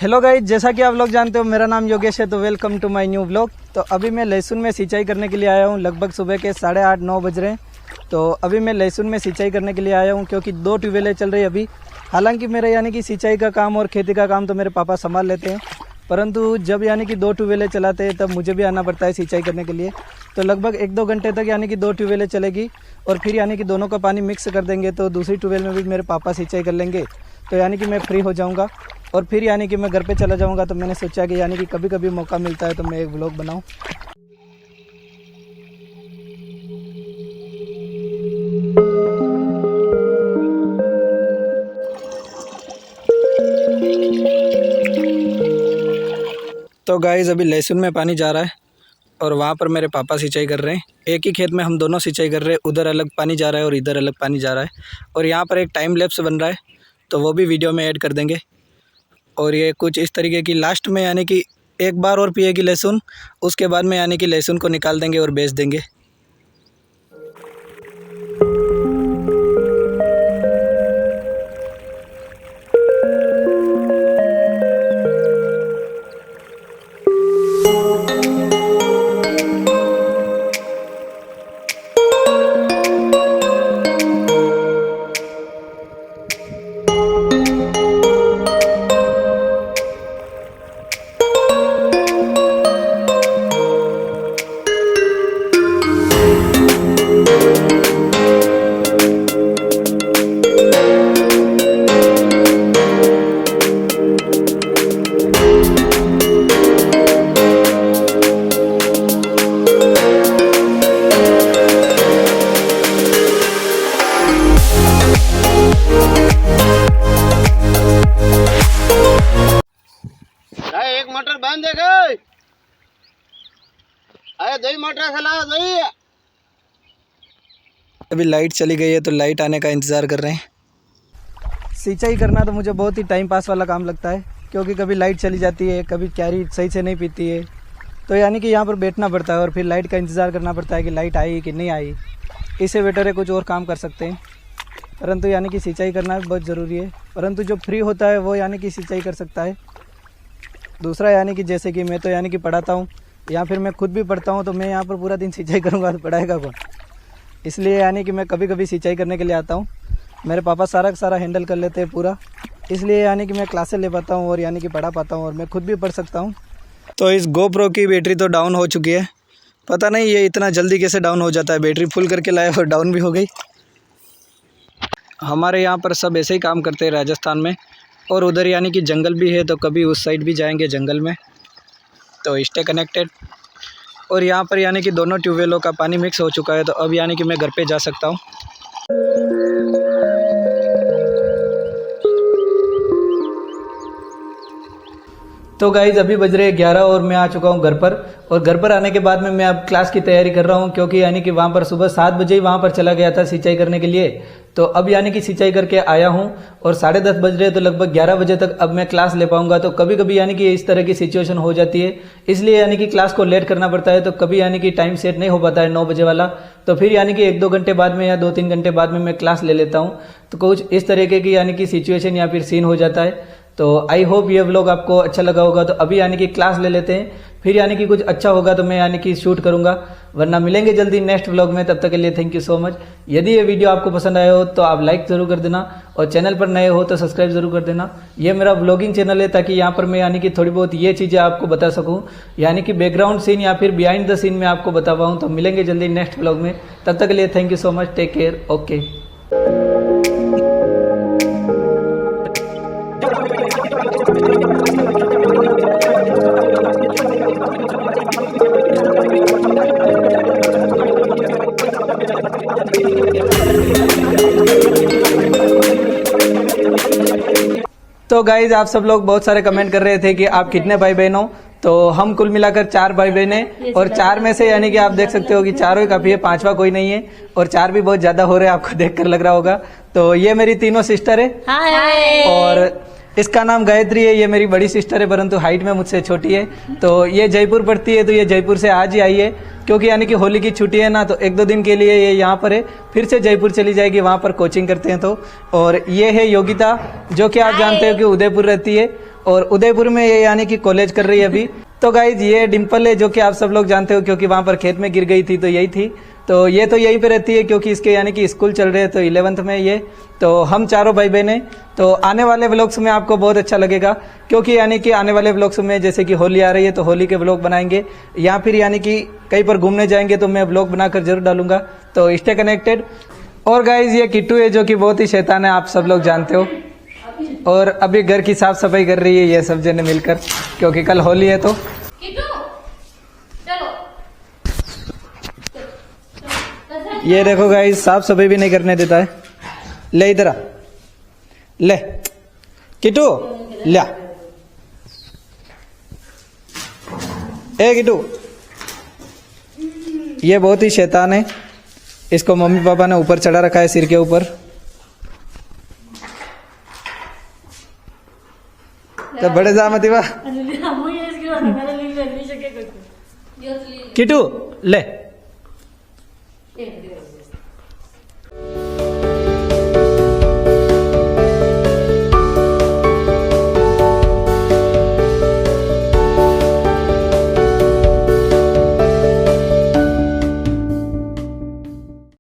Hello guys, जैसा कि आप लोग जानते हो मेरा नाम योगेश है, तो welcome to my new blog. तो अभी मैं लहसुन में सिंचाई करने के लिए आया हूँ। लगभग सुबह के 8:30-9 बज रहे हैं। तो अभी मैं लहसुन में सिंचाई करने के लिए आया हूँ क्योंकि 2 ट्यूबवेलें चल रही है अभी। हालांकि मेरा यानी कि सिंचाई का काम और खेती का काम तो मेरे पापा संभाल लेते हैं, परंतु जब यानी कि 2 ट्यूबवेलें चलाते हैं तब मुझे भी आना पड़ता है सिंचाई करने के लिए। तो लगभग 1-2 घंटे तक यानी कि 2 ट्यूबवेलें चलेगी और फिर यानी कि दोनों का पानी मिक्स कर देंगे तो दूसरी ट्यूबवेल में भी मेरे पापा सिंचाई कर लेंगे। तो यानी कि मैं फ्री हो जाऊंगा और फिर यानी कि मैं घर पे चला जाऊंगा। तो मैंने सोचा कि यानी कि कभी कभी मौका मिलता है तो मैं एक व्लॉग बनाऊं। तो गाइस, अभी लहसुन में पानी जा रहा है और वहाँ पर मेरे पापा सिंचाई कर रहे हैं। एक ही खेत में हम दोनों सिंचाई कर रहे हैं। उधर अलग पानी जा रहा है और इधर अलग पानी जा रहा है। और यहाँ पर एक टाइम लैप्स बन रहा है, तो वो भी वीडियो में ऐड कर देंगे। और ये कुछ इस तरीके की लास्ट में यानी कि एक बार और पिएगी लहसुन, उसके बाद में यानी कि लहसुन को निकाल देंगे और बेच देंगे। एक मोटर बंद है गई। अरे 2 मोटर चलाओ 2। अभी लाइट चली गई है तो लाइट आने का इंतज़ार कर रहे हैं। सिंचाई करना तो मुझे बहुत ही टाइम पास वाला काम लगता है क्योंकि कभी लाइट चली जाती है, कभी कैरी सही से नहीं पीती है। तो यानी कि यहाँ पर बैठना पड़ता है और फिर लाइट का इंतज़ार करना पड़ता है कि लाइट आई कि नहीं आई। इससे बेटर है कुछ और काम कर सकते हैं, परंतु यानी कि सिंचाई करना बहुत ज़रूरी है। परंतु जो फ्री होता है वो यानी कि सिंचाई कर सकता है। दूसरा यानी कि जैसे कि मैं तो यानी कि पढ़ाता हूँ या फिर मैं खुद भी पढ़ता हूँ, तो मैं यहाँ पर पूरा दिन सिंचाई करूँगा तो पढ़ाएगा कौन। इसलिए यानी कि मैं कभी कभी सिंचाई करने के लिए आता हूँ। मेरे पापा सारा का सारा हैंडल कर लेते हैं पूरा, इसलिए यानी कि मैं क्लासेस ले पाता हूँ और यानी कि पढ़ा पाता हूँ और मैं खुद भी पढ़ सकता हूँ। तो इस GoPro की बैटरी तो डाउन हो चुकी है। पता नहीं ये इतना जल्दी कैसे डाउन हो जाता है। बैटरी फुल करके लाया और डाउन भी हो गई। हमारे यहाँ पर सब ऐसे ही काम करते हैं राजस्थान में। और उधर यानी कि जंगल भी है, तो कभी उस साइड भी जाएंगे जंगल में। तो स्टे कनेक्टेड। और यहाँ पर यानी कि दोनों ट्यूबवेलों का पानी मिक्स हो चुका है, तो अब यानी कि मैं घर पे जा सकता हूँ। तो गाइज़, अभी बज रहे 11 और मैं आ चुका हूँ घर पर। और घर पर आने के बाद में मैं अब क्लास की तैयारी कर रहा हूँ क्योंकि यानी कि वहाँ पर सुबह 7 बजे ही वहाँ पर चला गया था सिंचाई करने के लिए। तो अब यानी कि सिंचाई करके आया हूँ और 10:30 बज रहे, तो लगभग 11 बजे तक अब मैं क्लास ले पाऊंगा। तो कभी कभी यानी कि इस तरह की सिचुएशन हो जाती है, इसलिए यानी कि क्लास को लेट करना पड़ता है। तो कभी यानी कि टाइम सेट नहीं हो पाता है 9 बजे वाला, तो फिर यानी कि 1-2 घंटे बाद में या 2-3 घंटे बाद में मैं क्लास ले लेता हूँ। तो कुछ इस तरीके की यानी कि सिचुएशन या फिर सीन हो जाता है। तो आई होप ये व्लॉग आपको अच्छा लगा होगा। तो अभी यानी कि क्लास ले लेते हैं, फिर यानी कि कुछ अच्छा होगा तो मैं यानी कि शूट करूंगा, वरना मिलेंगे जल्दी नेक्स्ट व्लॉग में। तब तक के लिए थैंक यू सो मच। यदि ये वीडियो आपको पसंद आया हो तो आप लाइक जरूर कर देना और चैनल पर नए हो तो सब्सक्राइब जरूर कर देना। ये मेरा व्लॉगिंग चैनल है ताकि यहाँ पर मैं यानी कि थोड़ी बहुत ये चीज़ें आपको बता सकूँ, यानी कि बैकग्राउंड सीन या फिर बिहाइंड द सीन में आपको बता पाऊँ। तो मिलेंगे जल्दी नेक्स्ट व्लॉग में। तब तक के लिए thank you so much. Take care. Okay. तो गाइज, आप सब लोग बहुत सारे कमेंट कर रहे थे कि आप कितने भाई बहन हो। तो हम कुल मिलाकर 4 भाई बहन हैं और 4 में से यानी कि आप देख सकते हो कि 4 ही काफी है, 5वां कोई नहीं है। और 4 भी बहुत ज्यादा हो रहे हैं, आपको देखकर लग रहा होगा। तो ये मेरी तीनों सिस्टर है। हाय। और इसका नाम गायत्री है, ये मेरी बड़ी सिस्टर है परंतु हाइट में मुझसे छोटी है। तो ये जयपुर पढ़ती है, तो ये जयपुर से आज ही आई है क्योंकि यानी कि होली की छुट्टी है ना, तो 1-2 दिन के लिए ये यहाँ पर है, फिर से जयपुर चली जाएगी, वहाँ पर कोचिंग करते हैं। तो और ये है योगिता, जो कि आप जानते हो कि उदयपुर रहती है। और उदयपुर में ये यानी कि कॉलेज कर रही है अभी। तो गाइज ये डिम्पल है जो कि आप सब लोग जानते हो क्योंकि वहां पर खेत में गिर गई थी तो यही थी। तो ये तो यहीं पे रहती है क्योंकि इसके यानी कि स्कूल चल रहे हैं तो 11th में ये। तो हम चारों भाई बहन हैं। तो आने वाले व्लॉग्स में आपको बहुत अच्छा लगेगा क्योंकि यानी कि आने वाले व्लॉग्स में जैसे कि होली आ रही है तो होली के व्लॉग बनाएंगे या फिर यानी कि कहीं पर घूमने जाएंगे तो मैं व्लॉग बनाकर जरूर डालूंगा। तो स्टे कनेक्टेड। और गाइज ये किट्टू है जो कि बहुत ही शैतान है, आप सब लोग जानते हो। और अभी घर की साफ सफाई कर रही है ये सब जने मिलकर क्योंकि कल होली है। तो ये देखो गाइस साफ सफाई भी नहीं करने देता है। ले इधर आ, ले किटू ला, ए किटू। ये बहुत ही शैतान है, इसको मम्मी पापा ने ऊपर चढ़ा रखा है सिर के ऊपर। तो बड़े जामती वाह किटू ले